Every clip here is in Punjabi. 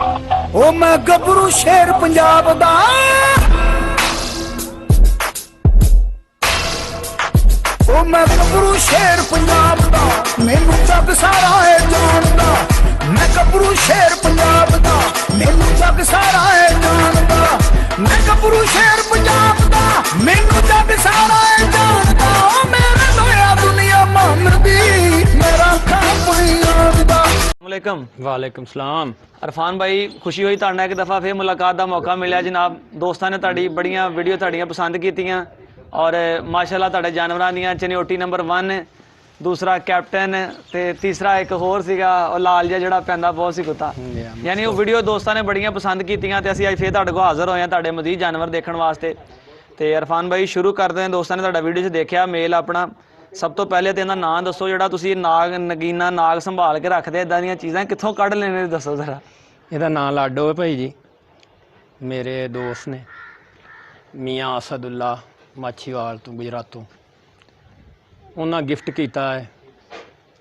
ओ मैं गबरू शेर पंजाब दा, ओ मैं गबरू शेर पंजाब दा, मैनू जग सारा है जानदा। मैं गबरू शेर पंजाब दा, मैनू जग सारा है जानदा। मैं गबरू शेर पंजाब दा, मैनू जग सारा है जानदा। ओ मेरे लोया दुनिया मानदी, मेरा काम पंजाब दा। वालेकुम सलाम। इरफान भाई, खुशी हुई तुहाडे नाल एक दफ़ा फिर मुलाकात का मौका मिलिया जनाब। दोस्तों ने तुहाडी बड़ियां वीडियो तुहाडियां पसंद कीतियां और माशाअल्लाह तुहाडे जानवरां दियां चनियोटी नंबर 1, दूसरा कैप्टन ते तीसरा एक होर सीगा और लाल जिहा जिहड़ा पैंदा बहुत सी कुत्ता। यानी वो वीडियो दोस्तों ने बड़ियां पसंद कीतियां ते असीं अज फिर तुहाडे कोल हाज़र होए हां तुहाडे मजीद जानवर देखण वास्ते। ते इरफान भाई शुरू करदे हैं। दोस्तों ने तुहाडा वीडियो 'च देखिया मेल अपना, सब तो पहले तो इहदा नाम दसो जिहड़ा तुसीं नाग नगीना नाग संभाल के रखदे, इदां दीयां चीज़ां कित्थों कढ लेने दसो जरा। ਇਹਦਾ ਨਾਂ ਲਾਡੋ है भाई जी, मेरे दोस्त ने मियाँ असदुल्ला माछीवाल तो गुजरात तो उन्हें गिफ्ट किया है।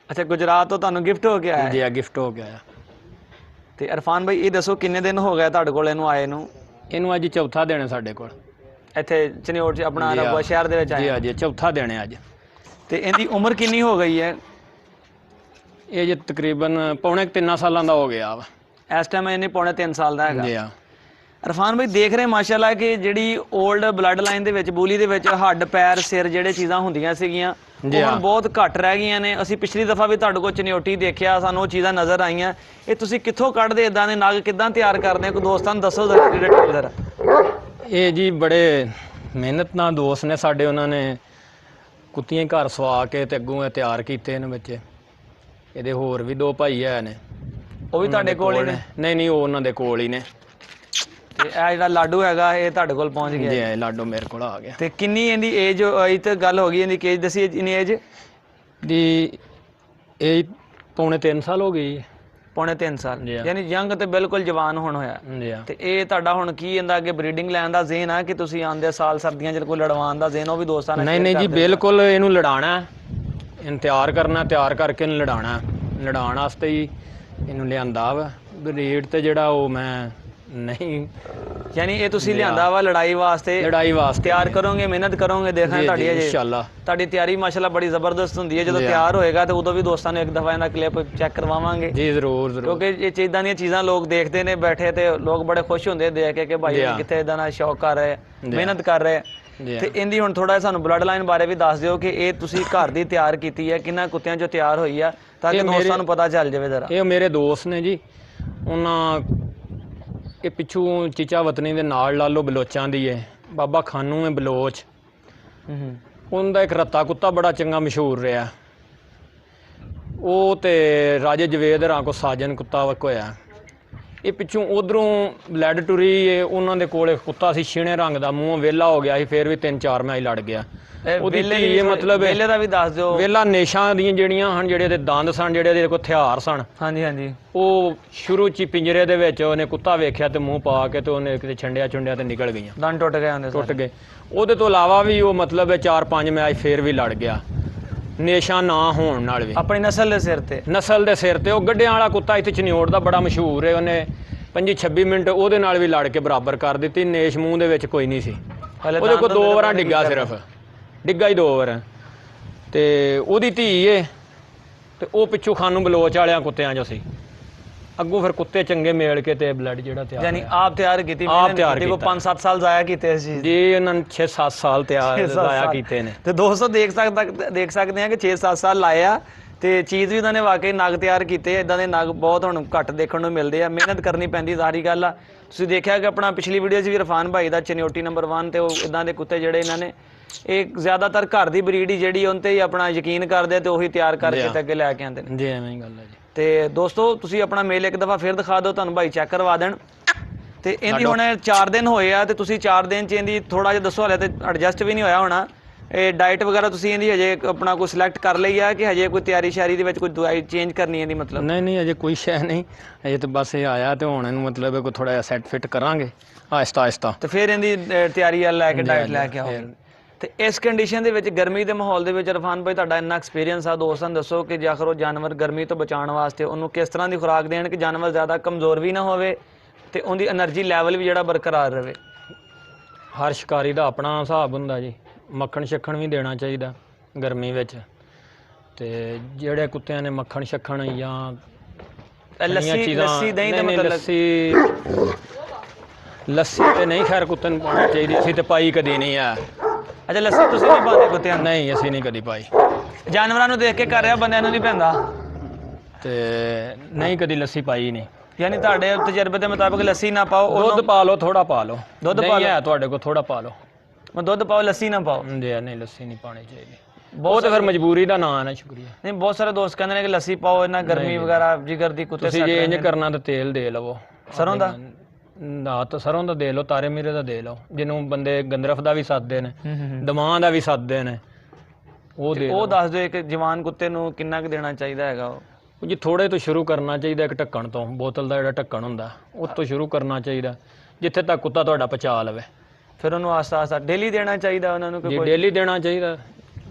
अच्छा, गुजरात तो तुहानूं गिफ्ट हो के आया? जी गिफ्ट हो गया। तो इरफान भाई ये दसो किन्ने दिन हो गए तुहाडे कोल इहनूं आए नूं? इनू अज चौथा दिन है साडे कोल इत्थे चनियोट च अपना रबा शहर दे विच आए। जी अज चौथा दिन है अज। तो इहदी उम्र कितनी हो गई है? ये जो तकरीबन पौने 3 सालों का हो गया वा। इस टाइम इन्हें पौने 3 साल का है। जी हाँ। इरफान भाई देख रहे माशाअल्लाह कि जिहड़ी ओल्ड ब्लड लाइन दे विच बूली दे विच हड्ड पैर सिर जिहड़े चीज़ां हुंदियां सीगियां हुण बहुत घट रह गईयां ने। असीं पिछली दफ़ा भी तुहाडे कोल चनियोटी देखिया, सानूं वो चीज़ां नज़र आईयां। ये तुसीं कित्थों कढदे इदां दे नग, किद्दां तैयार करदे? कोई दोस्तां नूं दसो जरा डिटेल जरा। ये जी बड़े मेहनत नाल दोस्त ने साडे, उन्होंने कुत्तियां घर सवा के ते अग्गों तैयार कीते ने बच्चे। ये होर भी 2 भाई है ने, वो भी तुहाडे कोल ही ने? नहीं नहीं, वो उन्होंने कोल ही ने। ते ਇਹ ਜਿਹੜਾ ਲਾਡੂ ਹੈਗਾ ਇਹ ਤੁਹਾਡੇ ਕੋਲ ਪਹੁੰਚ ਗਿਆ? जी लाडो मेरे को आ गया। ਤੇ ਕਿੰਨੀ ਇਹਦੀ ਏਜ ਹੋਈ? ਤੇ ਗੱਲ ਹੋ ਗਈ ਇਹਦੀ ਏਜ ਦੱਸੀ, ਇਨੀ ਏਜ दी एज पौने 3 साल हो गई। ਪੌਣੇ 3 ਸਾਲ, ਯਾਨੀ ਯੰਗ ਤੇ ਬਿਲਕੁਲ ਜਵਾਨ ਹੁਣ ਹੋਇਆ। जी ਤੇ ਇਹ ਤੁਹਾਡਾ ਹੁਣ ਕੀ ਇਹਦਾ ਅੱਗੇ ਬਰੀਡਿੰਗ ਲੈਣ ਦਾ ਜ਼ੇਨ ਆ ਕਿ ਤੁਸੀਂ ਆਉਂਦੇ ਸਾਲ ਸਰਦੀਆਂ 'ਚ ਕੋਈ ਲੜਵਾਉਣ ਦਾ ਜ਼ੇਨ? ਉਹ ਵੀ ਦੋਸਤਾਂ ਨੇ नहीं नहीं जी बिल्कुल इनू लड़ाना है, इन तैयार करना, तैयार करके इन लड़ाना है। लड़ाने वास्ते ही इनू लियांदा वा। ब्रीड ते जिहड़ा वो मैं नहीं, यानी ये तुसी लियांदा वा लड़ाई वास्ते? लड़ाई वास्ते तैयार करोगे, मेहनत करोगे, देखना तुहाडी इंशाअल्लाह तुहाडी तैयारी माशाअल्लाह बड़ी ज़बरदस्त हुंदी है। जो तैयार होएगा तो उदों भी दोस्तां ने एक दफ़ा इहदा क्लिप चेक करवावांगे जी जरूर जरूर, क्योंकि ये चीज़ां दी चीज़ां लोग देखते ने बैठे ते लोग बड़े खुश हुंदे देख के कि भाई कित्थे इदां दा शौक कर रहे, मेहनत कर रहे। ਤੇ ਇਹਦੀ ਹੁਣ ਥੋੜਾ ਜਿਹਾ ਸਾਨੂੰ ਬਲੱਡ ਲਾਈਨ ਬਾਰੇ ਵੀ ਦੱਸ ਦਿਓ ਕਿ ਇਹ ਤੁਸੀਂ ਘਰ ਦੀ ਤਿਆਰ ਕੀਤੀ ਹੈ, ਕਿੰਨਾ ਕੁੱਤਿਆਂ 'ਚੋਂ ਤਿਆਰ ਹੋਈ ਆ, ਤਾਂ ਕਿ ਦੋਸਤਾਂ ਨੂੰ ਪਤਾ ਚੱਲ ਜਾਵੇ ਜ਼ਰਾ। ਇਹ ਮੇਰੇ ਦੋਸਤ ਨੇ ਜੀ, ਉਹਨਾਂ ਇਹ ਪਿੱਛੋਂ ਚੀਚਾ ਵਤਨੀ ਦੇ ਨਾਲ ਲਾ ਲਓ ਬਲੋਚਾਂ ਦੀ ਹੈ, ਬਾਬਾ ਖਾਨੂ ਹੈ ਬਲੋਚ, ਉਹਨਾਂ ਦਾ ਇੱਕ ਰੱਤਾ ਕੁੱਤਾ ਬੜਾ ਚੰਗਾ ਮਸ਼ਹੂਰ ਰਿਹਾ। ਉਹ ਤੇ ਰਾਜੇ ਜਵੇਦ ਰਾਂ ਕੋ ਸਾਜਨ ਕੁੱਤਾ ਵਕ ਹੋਇਆ। ਇਹ ਪਿੱਛੋਂ ਉਧਰੋਂ ਬਲੱਡ ਟੁਰੀ ਉਹਨਾਂ ਦੇ ਕੋਲ ਕੁੱਤਾ ਸੀ ਛੀਣੇ ਰੰਗ ਦਾ, ਮੂੰਹੋਂ ਵਿਹਲਾ ਹੋ ਗਿਆ ਸੀ, ਫਿਰ ਵੀ 3-4 ਮੈਚ ਲੜ ਗਿਆ। ਉਹਦੀ ਧੀ ਮਤਲਬ ਵੇਲੇ ਦਾ ਵੀ ਦੱਸ ਦਿਓ। ਵੇਲਾ ਨੇਸ਼ਾਂ ਦੀਆਂ ਜਿਹੜੀਆਂ ਹਨ, ਜਿਹੜੇ ਇਹਦੇ ਦੰਦ ਸਨ, ਜਿਹੜੇ ਇਹਦੇ ਕੋਲ ਹਥਿਆਰ ਸਨ। ਹਾਂਜੀ ਹਾਂਜੀ। ਉਹ ਸ਼ੁਰੂ 'ਚ ਪਿੰਜਰੇ ਦੇ ਵਿੱਚ ਉਹਨੇ ਕੁੱਤਾ ਵੇਖਿਆ ਤੇ ਮੂੰਹ ਪਾ ਕੇ ਤੇ ਉਹਨੇ ਕਿਤੇ ਛੰਡਿਆ ਚੁੰਡਿਆ ਤੇ ਨਿਕਲ ਗਈਆਂ, ਦੰਦ ਟੁੱਟ ਗਏ ਹੁੰਦੇ, ਟੁੱਟ ਗਏ। ਉਹਦੇ ਤੋਂ ਇਲਾਵਾ ਵੀ ਉਹ ਮਤਲਬ 4-5 ਮੈਚ ਫਿਰ ਵੀ ਲੜ ਗਿਆ, ਨੇਸ਼ਾ ਨਾ ਹੋਣ ਨਾਲ ਵੀ। ਆਪਣੀ ਨਸਲ ਦੇ ਸਿਰ ਤੇ? ਨਸਲ ਦੇ ਸਿਰ ਤੇ। ਉਹ ਗੱਡਿਆਂ ਵਾਲਾ ਕੁੱਤਾ ਇੱਥੇ ਚਨਿਓਟ ਦਾ ਬੜਾ ਮਸ਼ਹੂਰ ਹੈ, ਉਹਨੇ 25-26 ਮਿੰਟ ਉਹਦੇ ਨਾਲ ਵੀ ਲੜ ਕੇ ਬਰਾਬਰ ਕਰ ਦਿੱਤੀ। ਨੇਸ਼ ਮੂੰਹ ਦੇ ਵਿੱਚ ਕੋਈ ਨਹੀਂ ਸੀ, ਉਹਦੇ ਕੋਲ 2 ਵਾਰਾਂ ਡਿੱਗਾ, ਸਿਰਫ ਡਿੱਗਾ ਹੀ 2 ਵਾਰ। ਤੇ ਉਹਦੀ ਧੀ ਏ ਤੇ ਉਹ ਪਿੱਛੋਂ ਖਾਨੂ ਬਲੋਚ ਵਾਲਿਆਂ ਕੁੱਤਿਆਂ 'ਚੋਂ ਸੀ। ਅੱਗੋਂ ਫਿਰ ਕੁੱਤੇ ਚੰਗੇ ਮੇਲ ਕੇ ਤੇ ਬਲੱਡ ਜਿਹੜਾ ਤਿਆਰ, ਯਾਨੀ ਆਪ ਤਿਆਰ ਕੀਤੀ? ਆਪ ਤਿਆਰ ਕੀਤੀ। 5-7 ਸਾਲ ਜ਼ਾਇਆ ਕੀਤੇ ਸੀ ਜੀ, ਉਹਨਾਂ ਨੇ 6-7 ਸਾਲ ਤਿਆਰ ਜ਼ਾਇਆ ਕੀਤੇ ਨੇ। ਤੇ ਦੋਸਤੋ ਦੇਖ ਸਕਦੇ ਆ ਕਿ 6-7 ਸਾਲ ਲਾਏ ਆ ਤੇ ਚੀਜ਼ ਵੀ ਇਹਨਾਂ ਨੇ ਵਾਕਈ ਨਗ ਤਿਆਰ ਕੀਤੇ। ਇਦਾਂ ਦੇ ਨਗ ਬਹੁਤ ਹੁਣ ਘੱਟ ਦੇਖਣ ਨੂੰ ਮਿਲਦੇ ਆ, ਮਿਹਨਤ ਕਰਨੀ ਪੈਂਦੀ, ਸਾਰੀ ਗੱਲ ਆ। ਤੁਸੀਂ ਦੇਖਿਆ ਕਿ ਆਪਣਾ ਪਿਛਲੀ ਵੀਡੀਓ 'ਚ ਵੀ ਇਰਫਾਨ ਭਾਈ ਦਾ ਚਨਿਓਟੀ ਨੰਬਰ 1 ਤੇ ਉਹ ਇਦਾਂ ਦੇ ਕੁੱਤੇ ਜਿਹੜੇ ਇਹਨਾਂ ਨੇ ਇਹ ਜ਼ਿਆਦਾਤਰ ਘਰ ਦੀ ਬਰੀਡ ਹੀ ਜਿਹੜੀ ਉਹਨਾਂ ਤੇ ਹੀ ਆਪਣਾ ਯਕੀਨ ਕਰਦੇ ਤੇ ਉਹੀ ਤਿਆਰ ਕਰਕੇ ਤੇ ਅੱਗੇ ਲੈ ਕੇ ਆਉਂਦੇ ਨੇ ਜੀ। ਐਵੇਂ ਹੀ ਗੱਲ ਹੈ ਜੀ। ਤੇ ਦੋਸਤੋ ਤੁਸੀਂ ਆਪਣਾ ਮੇਲ ਇੱਕ ਦਫਾ ਫਿਰ ਦਿਖਾ ਦਿਓ, ਤੁਹਾਨੂੰ ਭਾਈ ਚੈੱਕ ਕਰਵਾ ਦੇਣ। ਤੇ ਇਹਦੀ ਹੁਣ 4 ਦਿਨ ਹੋਏ ਆ ਤੇ ਤੁਸੀਂ 4 ਦਿਨ 'ਚ ਇਹਦੀ ਥੋੜਾ ਜਿਹਾ ਦੱਸੋ, ਹਲੇ ਤੇ ਐਡਜਸਟ ਵੀ ਨਹੀਂ ਹੋਇਆ ਹੋਣਾ। ਇਹ ਡਾਈਟ ਵਗੈਰਾ ਤੁਸੀਂ ਇਹਦੀ ਹਜੇ ਆਪਣਾ ਕੋਈ ਸਿਲੈਕਟ ਕਰ ਲਈ ਆ ਕਿ ਹਜੇ ਕੋਈ ਤਿਆਰੀ ਸ਼ਿਆਰੀ ਦੇ ਵਿੱਚ ਕੋਈ ਦਵਾਈ ਚੇਂਜ ਕਰਨੀ ਇਹਦੀ? ਮਤਲਬ ਨਹੀਂ ਨਹੀਂ, ਅਜੇ ਕੋਈ ਸ਼ੈ ਨਹੀਂ, ਅਜੇ ਤਾਂ ਬਸ ਇਹ ਆਇਆ ਤੇ ਹੁਣ ਇਹਨੂੰ ਮਤਲਬ ਕੋਈ ਥੋੜਾ ਜਿਹਾ ਸੈੱਟ ਫਿਟ ਕਰਾਂਗੇ ਆਹਿਸਤਾ ਆਹਿਸਤਾ, ਤੇ ਫਿਰ ਇਹਦੀ ਤਿਆਰੀ ਲੈ ਕੇ ਡਾਈਟ ਲੈ ਕੇ ਆਓ। ਤੇ ਇਸ ਕੰਡੀਸ਼ਨ ਦੇ ਵਿੱਚ ਗਰਮੀ ਦੇ ਮਾਹੌਲ ਦੇ ਵਿੱਚ ਇਰਫਾਨ ਭਾਈ ਤੁਹਾਡਾ ਇੰਨਾ ਐਕਸਪੀਰੀਅੰਸ ਆ, ਦੋਸਤਾਂ ਨੂੰ ਦੱਸੋ ਕਿ ਜੇ ਆਖਰ ਉਹ ਜਾਨਵਰ ਗਰਮੀ ਤੋਂ ਬਚਾਉਣ ਵਾਸਤੇ ਉਹਨੂੰ ਕਿਸ ਤਰ੍ਹਾਂ ਦੀ ਖੁਰਾਕ ਦੇਣ ਕਿ ਜਾਨਵਰ ਜ਼ਿਆਦਾ ਕਮਜ਼ੋਰ ਵੀ ਨਾ ਹੋਵੇ ਤੇ ਉਹਦੀ એનર્ਜੀ ਲੈਵਲ ਵੀ ਜਿਹੜਾ ਬਰਕਰਾਰ ਰਹੇ। ਹਰ ਸ਼ਿਕਾਰੀ ਦਾ ਆਪਣਾ ਹਿਸਾਬ ਹੁੰਦਾ ਜੀ, ਮੱਖਣ ਸ਼ੱਖਣ ਵੀ ਦੇਣਾ ਚਾਹੀਦਾ ਗਰਮੀ ਵਿੱਚ, ਤੇ ਜਿਹੜੇ ਕੁੱਤਿਆਂ ਨੇ ਮੱਖਣ ਸ਼ੱਖਣ ਜਾਂ ਲੱਸੀ ਦਹੀਂ ਦਾ ਮਤਲਬ ਲੱਸੀ ਤੇ ਨਹੀਂ ਖੈਰ ਕੁੱਤੇ ਨੂੰ ਪਾਉਣੀ ਚਾਹੀਦੀ, ਅਸੀਂ ਤੇ ਪਾਈ ਕਦੀ ਨਹੀਂ ਆ। ਅੱਛਾ ਲੱਸੀ ਤੁਸੀਂ ਨਹੀਂ ਪਾਉਂਦੇ ਕੁੱਤਿਆਂ ਨੂੰ? ਨਹੀਂ ਅਸੀਂ ਨਹੀਂ ਕਦੀ ਪਾਈ। ਜਾਨਵਰਾਂ ਨੂੰ ਦੇਖ ਕੇ ਕਰ ਰਿਹਾ, ਬੰਦਿਆਂ ਨੂੰ ਨਹੀਂ ਪੈਂਦਾ ਤੇ ਨਹੀਂ ਕਦੀ ਲੱਸੀ ਪਾਈ ਨਹੀਂ। ਯਾਨੀ ਤੁਹਾਡੇ ਤਜਰਬੇ ਦੇ ਮੁਤਾਬਕ ਲੱਸੀ ਨਾ ਪਾਓ, ਦੁੱਧ ਪਾ ਲਓ, ਥੋੜਾ ਪਾ ਲਓ, ਦੁੱਧ ਪਾ ਲਓ ਤੁਹਾਡੇ ਕੋਲ ਥੋੜਾ ਪਾ ਲਓ, ਦੁੱਧ ਪਾਓ ਲੱਸੀ ਨਾ ਪਾਓ। ਨਹੀਂ ਲੱਸੀ ਨਹੀਂ ਪਾਣੀ ਚਾਹੀਦੀ, ਬਹੁਤ ਫਿਰ ਮਜਬੂਰੀ ਦਾ ਨਾਂ ਹੈ। ਸ਼ੁਕਰੀਆ। ਨਹੀਂ ਬਹੁਤ ਸਾਰੇ ਦੋਸਤ ਕਹਿੰਦੇ ਨੇ ਕਿ ਲੱਸੀ ਪਾਓ, ਇਹਨਾਂ ਗਰਮੀ ਵਗੈਰਾ ਜਿਗਰ ਦੀ ਕੁੱਤੇ ਤੁਸੀਂ ਜੇ ਇੰਜ ਕਰਨਾ ਤਾਂ ਤੇਲ ਦੇ ਲਵੋ ਸਰੋਂ ਦਾ, ਨਾ ਤਾਂ ਸਰੋਂ ਦਾ ਦੇ ਲਓ, ਤਾਰੇ ਮੀਰੇ ਦਾ ਦੇ ਲਓ, ਜਿਹਨੂੰ ਬੰਦੇ ਗੰਦਰਫ ਦਾ ਵੀ ਸੱਦਦੇ ਨੇ, ਦਮਾਂ ਦਾ ਵੀ ਸੱਦਦੇ ਨੇ, ਉਹ ਦੱਸ ਦਿਓ ਇੱਕ ਜਵਾਨ ਕੁੱਤੇ ਨੂੰ ਕਿੰਨਾ ਕੁ ਦੇਣਾ ਚਾਹੀਦਾ ਹੈਗਾ? ਉਹ ਜੀ ਥੋੜੇ ਤੋਂ ਸ਼ੁਰੂ ਕਰਨਾ ਚਾਹੀਦਾ, ਇੱਕ ਢੱਕਣ ਤੋਂ, ਬੋਤਲ ਦਾ ਜਿਹੜਾ ਢੱਕਣ ਹੁੰਦਾ ਉਸ ਤੋਂ ਸ਼ੁਰੂ ਕਰਨਾ ਚਾਹੀਦਾ, ਜਿੱਥੇ ਤੱਕ ਕੁੱਤਾ ਤੁਹਾਡਾ ਪਚਾ ਲਵੇ। ਫਿਰ ਉਹਨੂੰ ਆਸਤਾ ਆਸਤਾ ਡੇਲੀ ਦੇਣਾ ਚਾਹੀਦਾ ਉਹਨਾਂ ਨੂੰ? ਜੀ ਡੇਲੀ ਦੇਣਾ ਚਾਹੀਦਾ,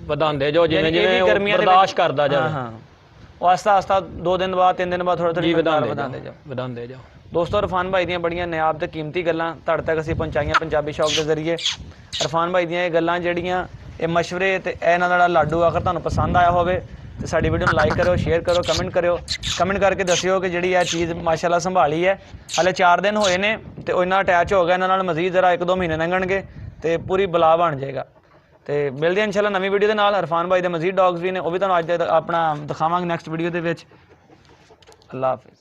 ਵਧਾਉਂਦੇ ਜਾਓ ਜਿਵੇਂ ਜਿਵੇਂ ਬਰਦਾਸ਼ਤ ਕਰਦਾ ਜਾਵੇ। ਹਾਂ ਉਹ ਆਸਤਾ ਆਸਤਾ 2 ਦਿਨ ਬਾਅਦ 3 ਦਿਨ ਬਾਅਦ ਥੋੜਾ ਥੋੜਾ ਵਧਾਉਂਦੇ ਜਾਓ। ਦੋਸਤੋ ਇਰਫਾਨ ਭਾਈ ਦੀਆਂ ਬੜੀਆਂ ਨਿਆਬ ਤੇ ਕੀਮਤੀ ਗੱਲਾਂ ਤੁਹਾਡੇ ਤੱਕ ਅਸੀਂ ਪਹੁੰਚਾਈਆਂ ਪੰਜਾਬੀ ਸ਼ੌਕ ਦੇ ਜ਼ਰੀਏ। ਇਰਫਾਨ ਭਾਈ ਦੀਆਂ ਇਹ ਗੱਲਾਂ ਜਿਹੜੀਆਂ, ਇਹ ਮਸ਼ਵਰੇ ਤੇ ਇਹਨਾਂ ਦਾ ਜਿਹੜਾ ਲਾਡੂ ਆਖਰ ਤੁਹਾਨੂੰ ਪਸੰਦ ਆਇਆ ਹੋਵੇ ਤੇ ਸਾਡੀ ਵੀਡੀਓ ਨੂੰ ਲਾਈਕ ਕਰਿਓ, ਸ਼ੇਅਰ ਕਰੋ, ਕਮੈਂਟ ਕਰਕੇ ਦੱਸਿਓ ਕਿ ਜਿਹੜੀ ਇਹ ਚੀਜ਼ ਮਾਸ਼ਾਅੱਲਾ ਸੰਭਾਲੀ ਹੈ। ਹਾਲੇ 4 ਦਿਨ ਹੋਏ ਨੇ ਤੇ ਉਹ ਇੰਨਾ ਅਟੈਚ ਹੋ ਗਿਆ ਇਹਨਾਂ ਨਾਲ, ਮਜ਼ੀਦ ਜ਼ਰਾ 1-2 ਮਹੀਨੇ ਲੰਘਣਗੇ ਤੇ ਪੂਰੀ ਬਲਾ ਬਣ ਜਾਏਗਾ। ਤੇ ਮਿਲਦੇ ਹਾਂ ਇਨਸ਼ਾਅੱਲਾ ਨਵੀਂ ਵੀਡੀਓ ਦੇ ਨਾਲ। ਇਰਫਾਨ ਭਾਈ ਦੇ ਮਜ਼ੀਦ ਡੌਗਸ ਵੀ ਨੇ, ਉਹ ਵੀ ਤੁਹਾਨੂੰ ਅੱਜ ਆਪਣਾ ਦਿਖਾਵਾਂਗੇ ਨੈਕਸਟ ਵੀਡੀਓ ਦੇ ਵਿੱਚ। ਅੱਲਾ ਹਾਫਿਜ਼।